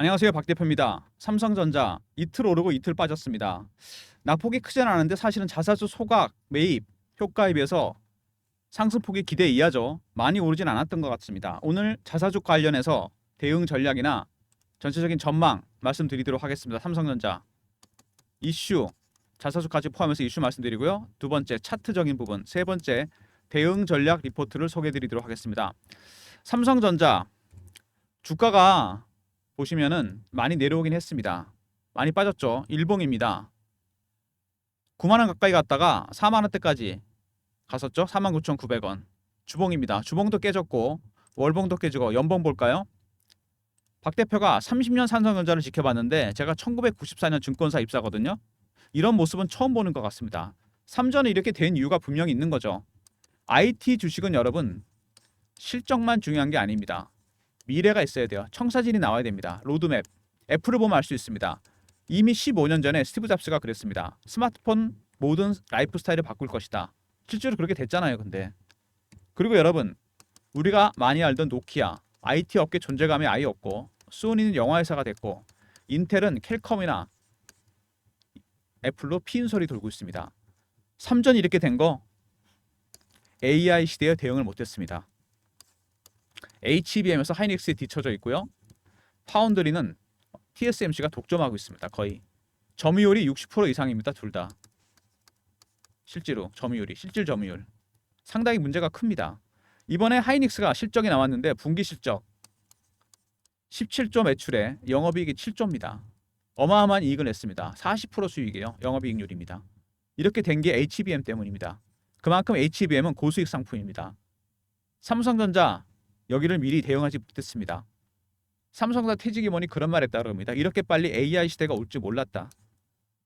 안녕하세요, 박 대표입니다. 삼성전자 이틀 오르고 이틀 빠졌습니다. 낙폭이 크진 않은데 사실은 자사주 소각 매입 효과에 비해서 상승폭이 기대 이하죠. 많이 오르진 않았던 것 같습니다. 오늘 자사주 관련해서 대응 전략이나 전체적인 전망 말씀드리도록 하겠습니다. 삼성전자 이슈 자사주까지 포함해서 이슈 말씀드리고요. 두 번째 차트적인 부분, 세 번째 대응 전략 리포트를 소개해드리도록 하겠습니다. 삼성전자 주가가 보시면은 많이 내려오긴 했습니다. 많이 빠졌죠. 일봉입니다. 9만 원 가까이 갔다가 4만 원대까지 갔었죠. 49,900원. 주봉입니다. 주봉도 깨졌고 월봉도 깨지고 연봉 볼까요? 박 대표가 30년 삼성전자를 지켜봤는데 제가 1994년 증권사 입사거든요. 이런 모습은 처음 보는 것 같습니다. 삼전에 이렇게 된 이유가 분명히 있는 거죠. IT 주식은 여러분 실적만 중요한 게 아닙니다. 미래가 있어야 돼요. 청사진이 나와야 됩니다. 로드맵. 애플을 보면 알 수 있습니다. 이미 15년 전에 스티브 잡스가 그랬습니다. 스마트폰 모든 라이프 스타일을 바꿀 것이다. 실제로 그렇게 됐잖아요. 근데 그리고 여러분 우리가 많이 알던 노키아 IT 업계 존재감이 아예 없고 소니는 영화 회사가 됐고 인텔은 캘컴이나 애플로 피인 소리 돌고 있습니다. 삼전이 이렇게 된 거 AI 시대에 대응을 못했습니다. HBM에서 하이닉스에 뒤처져 있고요. 파운드리는 TSMC가 독점하고 있습니다. 거의 점유율이 60% 이상입니다. 둘 다. 실제로 점유율이 실질 점유율 상당히 문제가 큽니다. 이번에 하이닉스가 실적이 나왔는데 분기 실적 17조 매출에 영업이익이 7조입니다. 어마어마한 이익을 냈습니다. 40% 수익이에요. 영업이익률입니다. 이렇게 된 게 HBM 때문입니다. 그만큼 HBM은 고수익 상품입니다. 삼성전자 여기를 미리 대응하지 못했습니다. 삼성전자 퇴직임원이 그런 말 했다 그럽니다. 이렇게 빨리 AI 시대가 올 줄 몰랐다.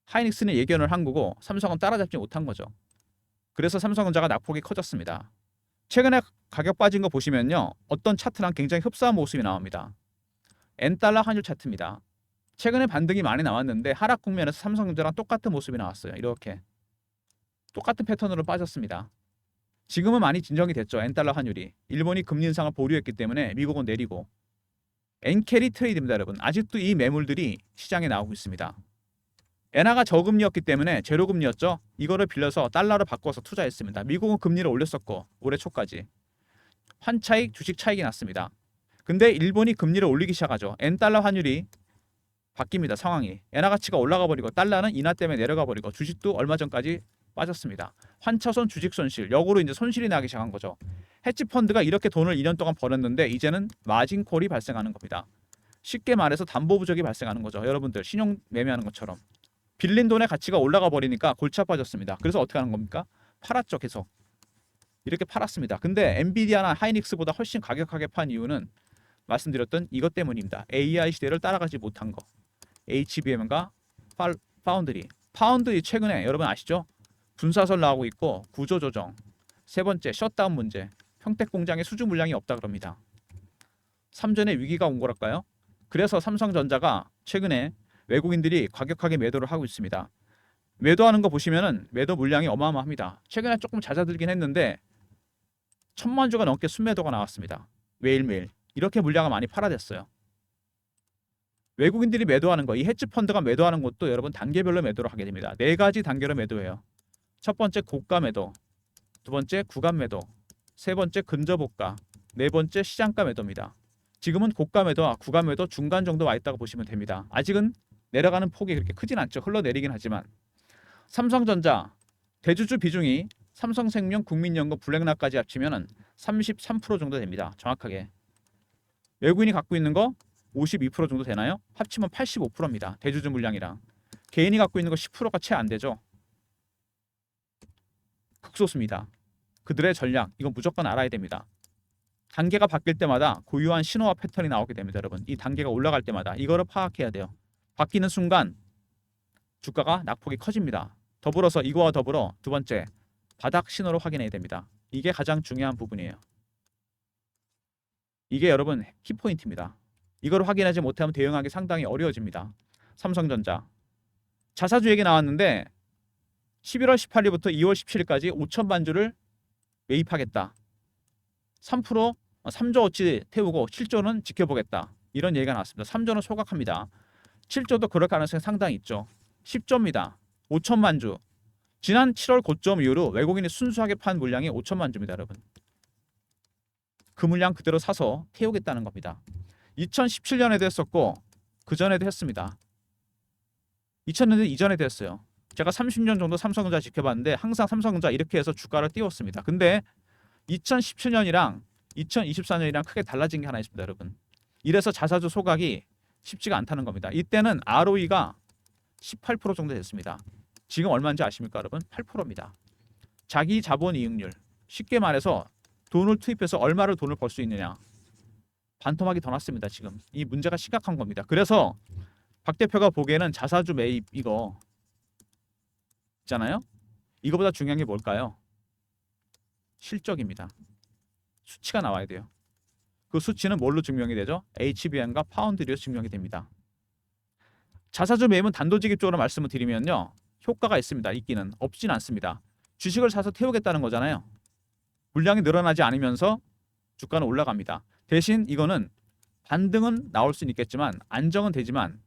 하이닉스는 예견을 한 거고 삼성은 따라잡지 못한 거죠. 그래서 삼성전자가 낙폭이 커졌습니다. 최근에 가격 빠진 거 보시면요. 어떤 차트랑 굉장히 흡사한 모습이 나옵니다. N달러 환율 차트입니다. 최근에 반등이 많이 나왔는데 하락 국면에서 삼성전자랑 똑같은 모습이 나왔어요. 이렇게 똑같은 패턴으로 빠졌습니다. 지금은 많이 진정이 됐죠. N달러 환율이. 일본이 금리 인상을 보류했기 때문에 미국은 내리고 N캐리 트레이드입니다. 여러분. 아직도 이 매물들이 시장에 나오고 있습니다. 엔화가 저금리였기 때문에 제로금리였죠. 이거를 빌려서 달러로 바꿔서 투자했습니다. 미국은 금리를 올렸었고 올해 초까지. 환차익, 주식 차익이 났습니다. 근데 일본이 금리를 올리기 시작하죠. N달러 환율이 바뀝니다. 상황이. 엔화 가치가 올라가 버리고 달러는 인하 때문에 내려가 버리고 주식도 얼마 전까지 빠졌습니다. 환차손 주식 손실, 역으로 이제 손실이 나기 시작한 거죠. 헤지 펀드가 이렇게 돈을 2년 동안 벌었는데 이제는 마진콜이 발생하는 겁니다. 쉽게 말해서 담보 부족이 발생하는 거죠. 여러분들 신용 매매하는 것처럼. 빌린 돈의 가치가 올라가 버리니까 골치 아파졌습니다. 그래서 어떻게 하는 겁니까? 팔았죠. 계속. 이렇게 팔았습니다. 근데 엔비디아나 하이닉스보다 훨씬 가격하게 판 이유는 말씀드렸던 이것 때문입니다. AI 시대를 따라가지 못한 거. HBM과 파운드리. 파운드리 최근에 여러분 아시죠? 분사설 나오고 있고 구조조정. 세 번째 셧다운 문제. 평택 공장에 수주 물량이 없다 그럽니다. 삼전에 위기가 온 거랄까요? 그래서 삼성전자가 최근에 외국인들이 과격하게 매도를 하고 있습니다. 매도하는 거 보시면은 매도 물량이 어마어마합니다. 최근에 조금 잦아들긴 했는데 1,000만 주가 넘게 순매도가 나왔습니다. 매일매일. 이렇게 물량을 많이 팔아댔어요. 외국인들이 매도하는 거, 이 헤지 펀드가 매도하는 것도 여러분 단계별로 매도를 하게 됩니다. 네 가지 단계로 매도해요. 첫 번째 고가 매도, 두 번째 구간 매도, 세 번째 근접호가, 네 번째 시장가 매도입니다. 지금은 고가 매도와 구간 매도 중간 정도 와 있다고 보시면 됩니다. 아직은 내려가는 폭이 그렇게 크진 않죠. 흘러내리긴 하지만. 삼성전자 대주주 비중이 삼성생명, 국민연금, 블랙락까지 합치면 33% 정도 됩니다. 정확하게. 외국인이 갖고 있는 거 52% 정도 되나요? 합치면 85%입니다. 대주주 물량이랑. 개인이 갖고 있는 거 10%가 채 안 되죠. 극소수입니다. 그들의 전략, 이건 무조건 알아야 됩니다. 단계가 바뀔 때마다 고유한 신호와 패턴이 나오게 됩니다. 여러분. 이 단계가 올라갈 때마다 이거를 파악해야 돼요. 바뀌는 순간 주가가 낙폭이 커집니다. 더불어서 이거와 더불어 두 번째 바닥 신호로 확인해야 됩니다. 이게 가장 중요한 부분이에요. 이게 여러분 키포인트입니다. 이걸 확인하지 못하면 대응하기 상당히 어려워집니다. 삼성전자 자사주 얘기 나왔는데 11월 18일부터 2월 17일까지 5천만 주를 매입하겠다. 3%, 3조 어치 태우고 7조는 지켜보겠다. 이런 얘기가 나왔습니다. 3조는 소각합니다. 7조도 그럴 가능성이 상당히 있죠. 10조입니다. 5천만 주. 지난 7월 고점 이후로 외국인이 순수하게 판 물량이 5천만 주입니다, 여러분. 그 물량 그대로 사서 태우겠다는 겁니다. 2017년에도 했었고 그 전에도 했습니다. 2000년대 이전에도 했어요. 제가 30년 정도 삼성전자 지켜봤는데 항상 삼성전자 이렇게 해서 주가를 띄웠습니다. 근데 2017년이랑 2024년이랑 크게 달라진 게 하나 있습니다, 여러분. 이래서 자사주 소각이 쉽지가 않다는 겁니다. 이때는 ROE가 18% 정도 됐습니다. 지금 얼마인지 아십니까, 여러분? 8%입니다. 자기 자본 이익률. 쉽게 말해서 돈을 투입해서 얼마를 돈을 벌 수 있느냐. 반토막이 더 났습니다, 지금. 이 문제가 심각한 겁니다. 그래서 박 대표가 보기에는 자사주 매입 이거 있잖아요. 이거보다 중요한 게 뭘까요? 실적입니다. 수치가 나와야 돼요. 그 수치는 뭘로 증명이 되죠? HBM과 파운드리로 증명이 됩니다. 자사주 매입은 단도직입적으로 말씀을 드리면요. 효과가 있습니다. 있기는 없진 않습니다. 주식을 사서 태우겠다는 거잖아요. 물량이 늘어나지 않으면서 주가는 올라갑니다. 대신 이거는 반등은 나올 수는 있겠지만 안정은 되지만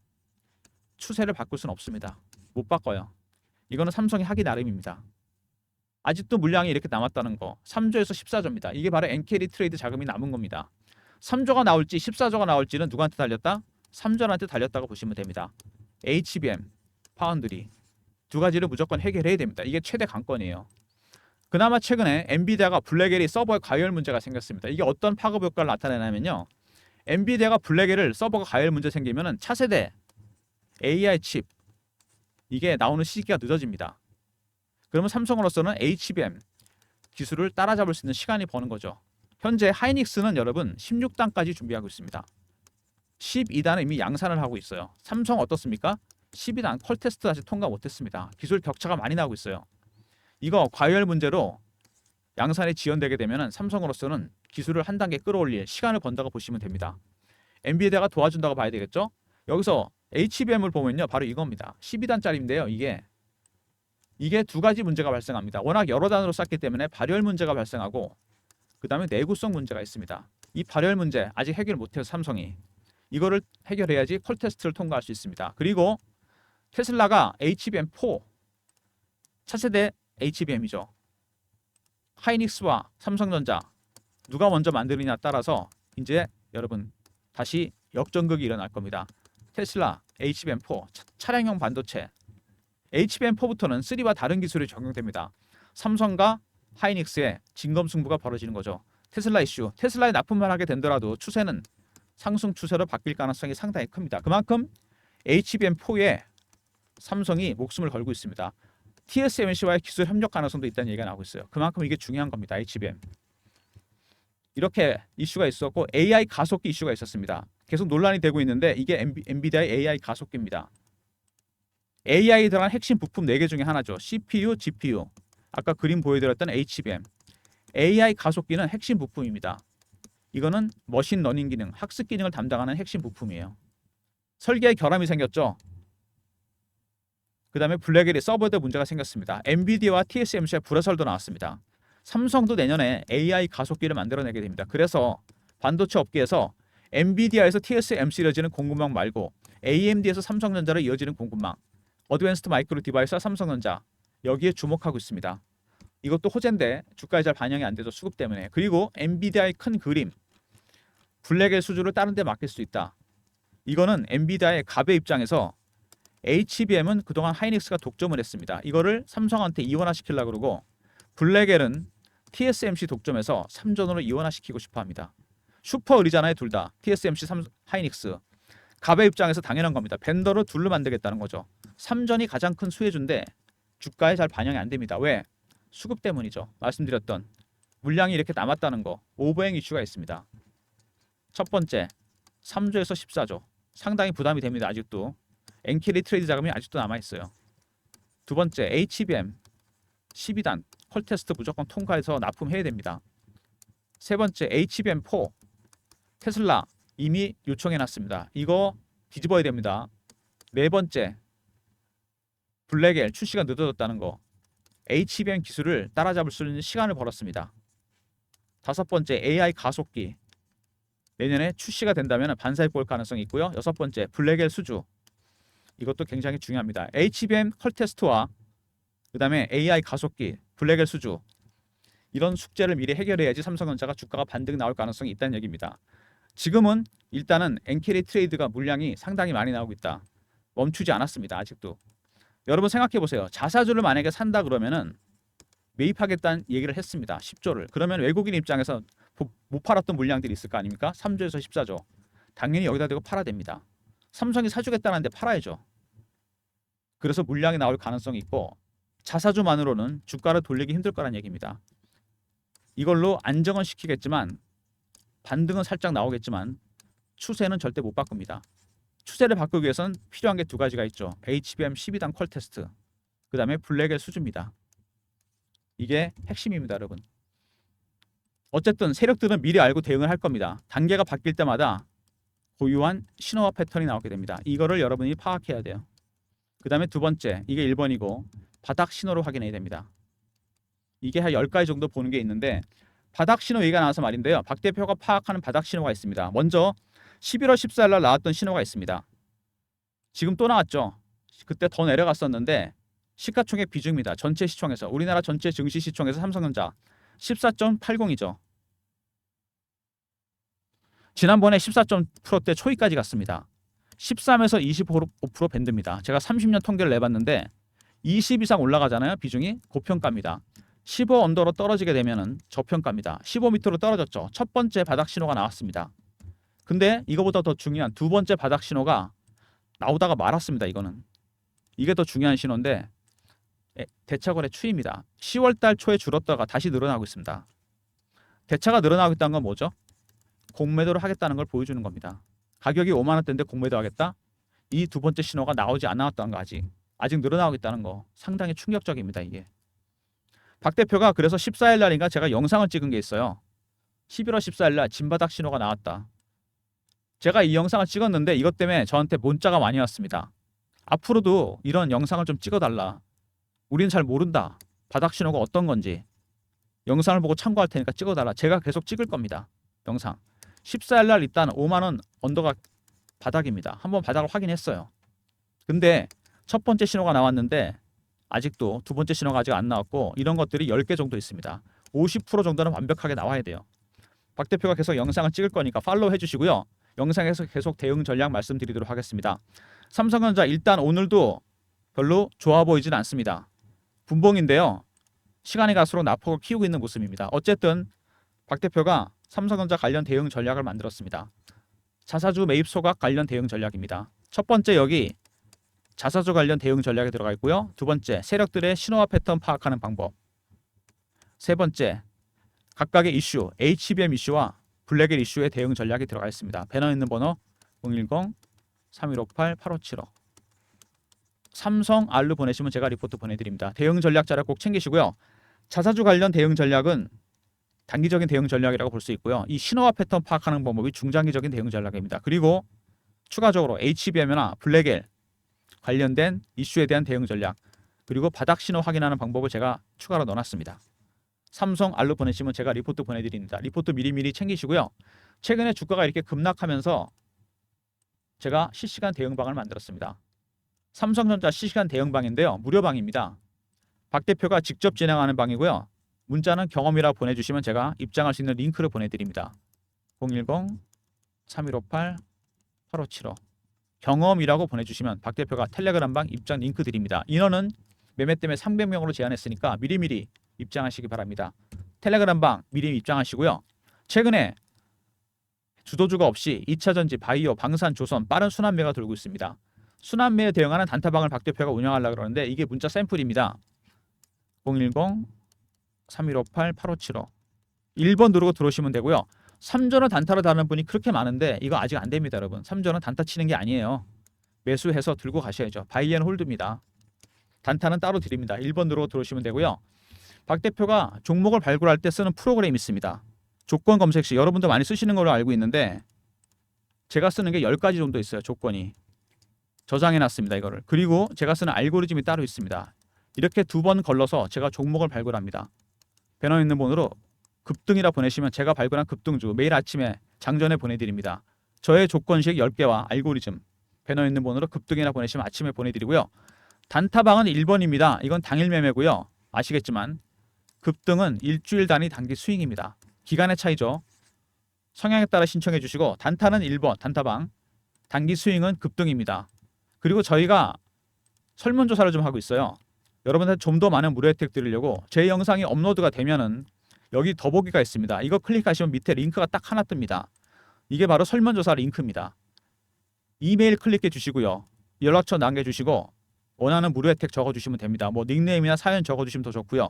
추세를 바꿀 수는 없습니다. 못 바꿔요. 이거는 삼성이 하기 나름입니다. 아직도 물량이 이렇게 남았다는 거 3조에서 14조입니다. 이게 바로 엔캐리 트레이드 자금이 남은 겁니다. 3조가 나올지 14조가 나올지는 누구한테 달렸다? 3조한테 달렸다고 보시면 됩니다. HBM, 파운드리 두 가지를 무조건 해결해야 됩니다. 이게 최대 관건이에요. 그나마 최근에 엔비디아가 블랙엘이 서버에 과열 문제가 생겼습니다. 이게 어떤 파급 효과를 나타내냐면요. 엔비디아가 블랙엘을 서버가 과열 문제 생기면은 차세대 AI 칩 이게 나오는 시기가 늦어집니다. 그러면 삼성으로서는 HBM 기술을 따라잡을 수 있는 시간이 버는 거죠. 현재 하이닉스는 여러분 16단까지 준비하고 있습니다. 12단은 이미 양산을 하고 있어요. 삼성 어떻습니까? 12단 컬 테스트 아직 통과 못했습니다. 기술 격차가 많이 나고 있어요. 이거 과열 문제로 양산이 지연되게 되면 삼성으로서는 기술을 한 단계 끌어올릴 시간을 번다고 보시면 됩니다. 엔비디아가 도와준다고 봐야 되겠죠? 여기서 HBM을 보면요. 바로 이겁니다. 12단짜리인데요. 이게 두 가지 문제가 발생합니다. 워낙 여러 단으로 쌌기 때문에 발열 문제가 발생하고 그 다음에 내구성 문제가 있습니다. 이 발열 문제 아직 해결 못해서 삼성이 이거를 해결해야지 컬 테스트를 통과할 수 있습니다. 그리고 테슬라가 HBM4 차세대 HBM이죠. 하이닉스와 삼성전자 누가 먼저 만드느냐에 따라서 이제 여러분 다시 역전극이 일어날 겁니다. 테슬라 HBM4 차량용 반도체 HBM4부터는 3와 다른 기술이 적용됩니다. 삼성과 하이닉스의 진검승부가 벌어지는 거죠. 테슬라 이슈, 테슬라에 납품만 하게 된더라도 추세는 상승 추세로 바뀔 가능성이 상당히 큽니다. 그만큼 HBM4에 삼성이 목숨을 걸고 있습니다. TSMC와의 기술 협력 가능성도 있다는 얘기가 나오고 있어요. 그만큼 이게 중요한 겁니다. HBM. 이렇게 이슈가 있었고 AI 가속기 이슈가 있었습니다. 계속 논란이 되고 있는데 이게 엔비디아의 AI 가속기입니다. AI에 들어간 핵심 부품 4개 중에 하나죠. CPU, GPU. 아까 그림 보여드렸던 HBM. AI 가속기는 핵심 부품입니다. 이거는 머신 러닝 기능, 학습 기능을 담당하는 핵심 부품이에요. 설계에 결함이 생겼죠. 그 다음에 블랙엘이 서버에도 문제가 생겼습니다. 엔비디아와 TSMC의 불화설도 나왔습니다. 삼성도 내년에 AI 가속기를 만들어내게 됩니다. 그래서 반도체 업계에서 엔비디아에서 TSMC로 이어지는 공급망 말고 AMD에서 삼성전자로 이어지는 공급망 어드밴스드 마이크로 디바이스와 삼성전자 여기에 주목하고 있습니다. 이것도 호재인데 주가에 잘 반영이 안 되죠. 수급 때문에. 그리고 엔비디아의 큰 그림 블랙엘 수주를 다른 데 맡길 수 있다. 이거는 엔비디아의 갑의 입장에서 HBM은 그동안 하이닉스가 독점을 했습니다. 이거를 삼성한테 이원화시키려고 그러고 블랙엘은 TSMC 독점해서 삼전으로 이원화시키고 싶어합니다. 슈퍼을이잖아요. 둘 다. TSMC, 하이닉스. 갑의 입장에서 당연한 겁니다. 벤더를 둘로 만들겠다는 거죠. 삼전이 가장 큰 수혜주인데 주가에 잘 반영이 안 됩니다. 왜? 수급 때문이죠. 말씀드렸던 물량이 이렇게 남았다는 거. 오버행 이슈가 있습니다. 첫 번째 3조에서 14조. 상당히 부담이 됩니다. 아직도. 엔캐리 트레이드 자금이 아직도 남아있어요. 두 번째 HBM 12단 컬 테스트 무조건 통과해서 납품해야 됩니다. 세 번째 HBM4 테슬라 이미 요청해놨습니다. 이거 뒤집어야 됩니다. 네 번째 블랙엘 출시가 늦어졌다는 거. HBM 기술을 따라잡을 수 있는 시간을 벌었습니다. 다섯 번째 AI 가속기. 내년에 출시가 된다면 반사입 볼 가능성이 있고요. 여섯 번째, 블랙엘 수주. 이것도 굉장히 중요합니다. HBM 컬테스트와 그 다음에 AI 가속기, 블랙엘 수주. 이런 숙제를 미리 해결해야지 삼성전자가 주가가 반등 나올 가능성이 있다는 얘기입니다. 지금은 일단은 엔캐리 트레이드가 물량이 상당히 많이 나오고 있다. 멈추지 않았습니다. 아직도. 여러분 생각해 보세요. 자사주를 만약에 산다 그러면은 매입하겠다는 얘기를 했습니다. 10조를. 그러면 외국인 입장에서 못 팔았던 물량들이 있을 거 아닙니까? 3조에서 14조. 당연히 여기다 대고 팔아야 됩니다. 삼성이 사주겠다는데 팔아야죠. 그래서 물량이 나올 가능성이 있고 자사주만으로는 주가를 돌리기 힘들 거란 얘기입니다. 이걸로 안정은 시키겠지만 반등은 살짝 나오겠지만 추세는 절대 못 바꿉니다. 추세를 바꾸기 위해선 필요한 게 두 가지가 있죠. HBM 12단 퀄 테스트, 그 다음에 블랙의 수주입니다. 이게 핵심입니다, 여러분. 어쨌든 세력들은 미리 알고 대응을 할 겁니다. 단계가 바뀔 때마다 고유한 신호와 패턴이 나오게 됩니다. 이거를 여러분이 파악해야 돼요. 그 다음에 두 번째, 이게 1번이고 바닥 신호로 확인해야 됩니다. 이게 한 10가지 정도 보는 게 있는데 바닥 신호 얘기가 나와서 말인데요. 박 대표가 파악하는 바닥 신호가 있습니다. 먼저 11월 14일 날 나왔던 신호가 있습니다. 지금 또 나왔죠. 그때 더 내려갔었는데 시가총액 비중입니다. 전체 시총에서 우리나라 전체 증시 시총에서 삼성전자 14.80이죠. 지난번에 14.%대 초입까지 갔습니다. 13에서 25% 밴드입니다. 제가 30년 통계를 내봤는데 20 이상 올라가잖아요. 비중이 고평가입니다. 15 언더로 떨어지게 되면은 저평가입니다. 15 밑으로 떨어졌죠. 첫 번째 바닥 신호가 나왔습니다. 근데 이거보다 더 중요한 두 번째 바닥 신호가 나오다가 말았습니다. 이거는. 이게 더 중요한 신호인데 대차거래 추이입니다. 10월 달 초에 줄었다가 다시 늘어나고 있습니다. 대차가 늘어나고 있다는 건 뭐죠? 공매도를 하겠다는 걸 보여주는 겁니다. 가격이 5만 원대인데 공매도 하겠다? 이 두 번째 신호가 나오지 않았다는 거 아직 늘어나고 있다는 거 상당히 충격적입니다. 이게. 박 대표가 그래서 14일 날인가 제가 영상을 찍은 게 있어요. 11월 14일 날 진바닥 신호가 나왔다. 제가 이 영상을 찍었는데 이것 때문에 저한테 문자가 많이 왔습니다. 앞으로도 이런 영상을 좀 찍어달라. 우리는 잘 모른다. 바닥 신호가 어떤 건지. 영상을 보고 참고할 테니까 찍어달라. 제가 계속 찍을 겁니다. 영상. 14일 날 일단 5만 원 언더가 바닥입니다. 한번 바닥을 확인했어요. 근데 첫 번째 신호가 나왔는데 아직도 두 번째 신호가 아직 안 나왔고 이런 것들이 10개 정도 있습니다. 50% 정도는 완벽하게 나와야 돼요. 박 대표가 계속 영상을 찍을 거니까 팔로우 해주시고요. 영상에서 계속 대응 전략 말씀드리도록 하겠습니다. 삼성전자 일단 오늘도 별로 좋아 보이진 않습니다. 분봉인데요. 시간이 갈수록 낙폭을 키우고 있는 모습입니다. 어쨌든 박 대표가 삼성전자 관련 대응 전략을 만들었습니다. 자사주 매입 소각 관련 대응 전략입니다. 첫 번째 여기 자사주 관련 대응 전략에 들어가 있고요. 두 번째 세력들의 신호와 패턴 파악하는 방법. 세 번째 각각의 이슈 HBM 이슈와 블랙엘 이슈의 대응 전략이 들어가 있습니다. 배너 있는 번호 010-3158-8575 삼성 R로 보내시면 제가 리포트 보내드립니다. 대응 전략 자료 꼭 챙기시고요. 자사주 관련 대응 전략은 단기적인 대응 전략이라고 볼 수 있고요. 이 신호와 패턴 파악하는 방법이 중장기적인 대응 전략입니다. 그리고 추가적으로 HBM이나 블랙엘 관련된 이슈에 대한 대응 전략 그리고 바닥 신호 확인하는 방법을 제가 추가로 넣어놨습니다. 삼성 R로 보내시면 제가 리포트 보내드립니다. 리포트 미리미리 챙기시고요. 최근에 주가가 이렇게 급락하면서 제가 실시간 대응방을 만들었습니다. 삼성전자 실시간 대응방인데요. 무료방입니다. 박 대표가 직접 진행하는 방이고요. 문자는 경험이라 보내주시면 제가 입장할 수 있는 링크를 보내드립니다. 010-3158-8575 경험이라고 보내주시면 박 대표가 텔레그램방 입장 링크 드립니다. 인원은 매매 때문에 300명으로 제한했으니까 미리미리 입장하시기 바랍니다. 텔레그램방 미리 입장하시고요. 최근에 주도주가 없이 2차전지, 바이오, 방산, 조선 빠른 순환매가 돌고 있습니다. 순환매에 대응하는 단타방을 박 대표가 운영하려고 그러는데 이게 문자 샘플입니다. 010-3158-8575 1번 누르고 들어오시면 되고요. 3전을 단타로 다는 분이 그렇게 많은데 이거 아직 안 됩니다, 여러분. 3전은 단타 치는 게 아니에요. 매수해서 들고 가셔야죠. 바이앤 홀드입니다. 단타는 따로 드립니다. 1번 누르고 들어오시면 되고요. 박 대표가 종목을 발굴할 때 쓰는 프로그램이 있습니다. 조건 검색 시 여러분도 많이 쓰시는 걸로 알고 있는데 제가 쓰는 게 10가지 정도 있어요. 조건이. 저장해놨습니다. 이거를. 그리고 제가 쓰는 알고리즘이 따로 있습니다. 이렇게 두 번 걸러서 제가 종목을 발굴합니다. 배너 있는 번호로 급등이라 보내시면 제가 발굴한 급등주 매일 아침에 장전에 보내드립니다. 저의 조건식 10개와 알고리즘 배너 있는 번호로 급등이나 보내시면 아침에 보내드리고요. 단타방은 1번입니다. 이건 당일 매매고요. 아시겠지만 급등은 일주일 단위 단기 스윙입니다. 기간의 차이죠. 성향에 따라 신청해 주시고 단타는 1번 단타방, 단기 스윙은 급등입니다. 그리고 저희가 설문조사를 좀 하고 있어요. 여러분한테 좀 더 많은 무료 혜택 드리려고 제 영상이 업로드가 되면은 여기 더보기가 있습니다. 이거 클릭하시면 밑에 링크가 딱 하나 뜹니다. 이게 바로 설문조사 링크입니다. 이메일 클릭해 주시고요. 연락처 남겨주시고 원하는 무료 혜택 적어주시면 됩니다. 뭐 닉네임이나 사연 적어주시면 더 좋고요.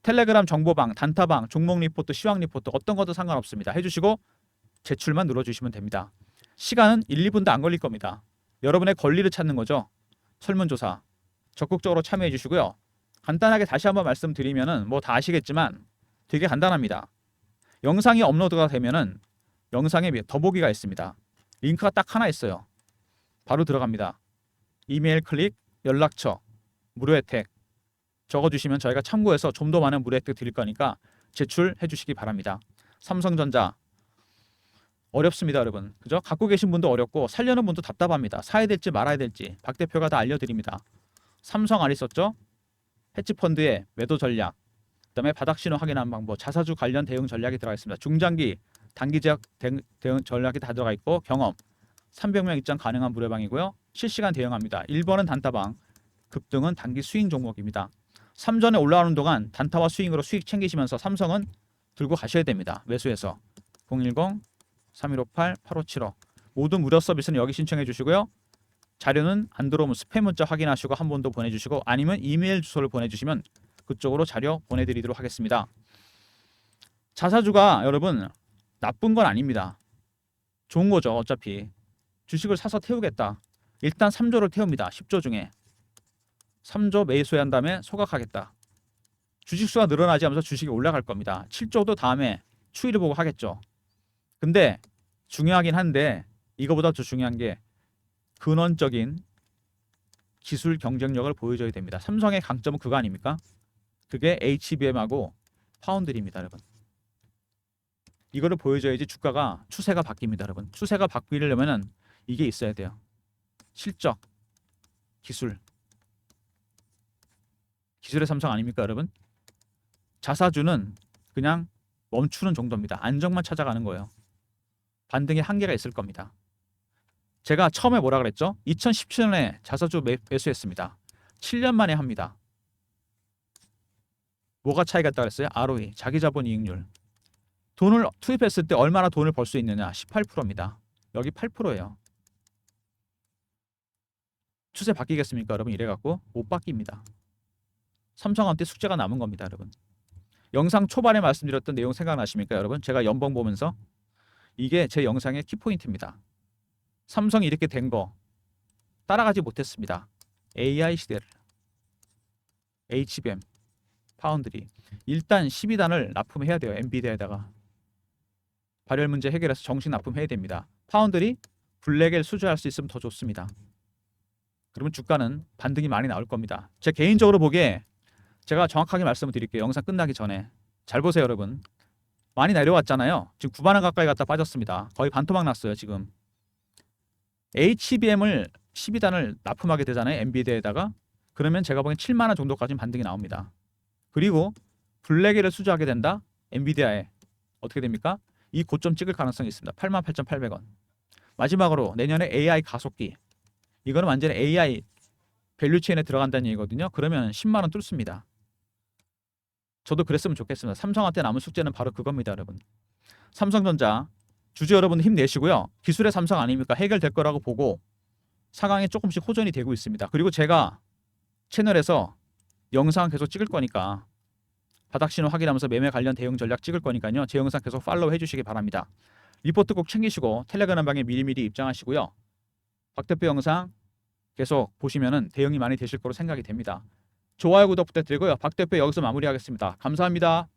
텔레그램 정보방, 단타방, 종목 리포트, 시황 리포트 어떤 것도 상관없습니다. 해주시고 제출만 눌러주시면 됩니다. 시간은 1, 2분도 안 걸릴 겁니다. 여러분의 권리를 찾는 거죠. 설문조사 적극적으로 참여해 주시고요. 간단하게 다시 한번 말씀드리면은 뭐 다 아시겠지만 되게 간단합니다. 영상이 업로드가 되면은 영상에 더보기가 있습니다. 링크가 딱 하나 있어요. 바로 들어갑니다. 이메일 클릭, 연락처, 무료 혜택 적어주시면 저희가 참고해서 좀 더 많은 무료 혜택 드릴 거니까 제출해 주시기 바랍니다. 삼성전자 어렵습니다, 여러분. 그죠? 갖고 계신 분도 어렵고 살려는 분도 답답합니다. 사야 될지 말아야 될지 박 대표가 다 알려드립니다. 삼성 안 있었죠? 헤지펀드의 매도 전략, 그다음에 바닥 신호 확인하는 방법, 자사주 관련 대응 전략이 들어가 있습니다. 중장기, 단기 제약 대응 전략이 다 들어가 있고 경험, 300명 입장 가능한 무료방이고요. 실시간 대응합니다. 1번은 단타방, 급등은 단기 스윙 종목입니다. 삼전에 올라오는 동안 단타와 스윙으로 수익 챙기시면서 삼성은 들고 가셔야 됩니다. 매수해서 010-3158-8575 모든 무료 서비스는 여기 신청해 주시고요. 자료는 안 들어오면 스팸 문자 확인하시고 한 번 더 보내주시고 아니면 이메일 주소를 보내주시면 그쪽으로 자료 보내드리도록 하겠습니다. 자사주가 여러분 나쁜 건 아닙니다. 좋은 거죠. 어차피 주식을 사서 태우겠다. 일단 3조를 태웁니다. 10조 중에 3조 매수한 다음에 소각하겠다. 주식수가 늘어나지 하면서 주식이 올라갈 겁니다. 7조도 다음에 추이를 보고 하겠죠. 근데 중요하긴 한데 이거보다 더 중요한 게 근원적인 기술 경쟁력을 보여줘야 됩니다. 삼성의 강점은 그거 아닙니까? 그게 HBM하고 파운드리입니다, 여러분. 이거를 보여줘야지 주가가 추세가 바뀝니다, 여러분. 추세가 바뀌려면은 이게 있어야 돼요. 실적, 기술. 기술의 삼성 아닙니까, 여러분? 자사주는 그냥 멈추는 정도입니다. 안정만 찾아가는 거예요. 반등의 한계가 있을 겁니다. 제가 처음에 뭐라 그랬죠? 2017년에 자사주 매수했습니다. 7년 만에 합니다. 뭐가 차이가 있다고 그랬어요? ROE, 자기자본 이익률. 돈을 투입했을 때 얼마나 돈을 벌 수 있느냐? 18%입니다. 여기 8%예요. 추세 바뀌겠습니까, 여러분? 이래갖고 못 바뀝니다. 삼성한테 숙제가 남은 겁니다, 여러분. 영상 초반에 말씀드렸던 내용 생각나십니까, 여러분? 제가 연봉 보면서 이게 제 영상의 키포인트입니다. 삼성이 이렇게 된 거 따라가지 못했습니다. AI 시대를. HBM, 파운드리. 일단 12단을 납품해야 돼요. 엔비디아에다가. 발열 문제 해결해서 정식 납품해야 됩니다. 파운드리, 블랙엘 수주할 수 있으면 더 좋습니다. 그러면 주가는 반등이 많이 나올 겁니다. 제 개인적으로 보기에 제가 정확하게 말씀을 드릴게요. 영상 끝나기 전에. 잘 보세요, 여러분. 많이 내려왔잖아요. 지금 9만 원 가까이 갔다 빠졌습니다. 거의 반토막 났어요, 지금. HBM을 12단을 납품하게 되잖아요. 엔비디아에다가. 그러면 제가 보기엔 7만 원 정도까지는 반등이 나옵니다. 그리고 블랙엘을 수주하게 된다. 엔비디아에 어떻게 됩니까? 이 고점 찍을 가능성이 있습니다. 88,800원. 마지막으로 내년에 AI 가속기. 이거는 완전히 AI 밸류체인에 들어간다는 얘기거든요. 그러면 10만 원 뚫습니다. 저도 그랬으면 좋겠습니다. 삼성한테 남은 숙제는 바로 그겁니다, 여러분. 삼성전자 주주 여러분 힘내시고요. 기술의 삼성 아닙니까? 해결될 거라고 보고 상황이 조금씩 호전이 되고 있습니다. 그리고 제가 채널에서 영상 계속 찍을 거니까 바닥 신호 확인하면서 매매 관련 대응 전략 찍을 거니까요. 제 영상 계속 팔로우 해주시기 바랍니다. 리포트 꼭 챙기시고 텔레그램 방에 미리미리 입장하시고요. 박 대표 영상 계속 보시면은 대응이 많이 되실 거로 생각이 됩니다. 좋아요, 구독 부탁드리고요. 박 대표 여기서 마무리하겠습니다. 감사합니다.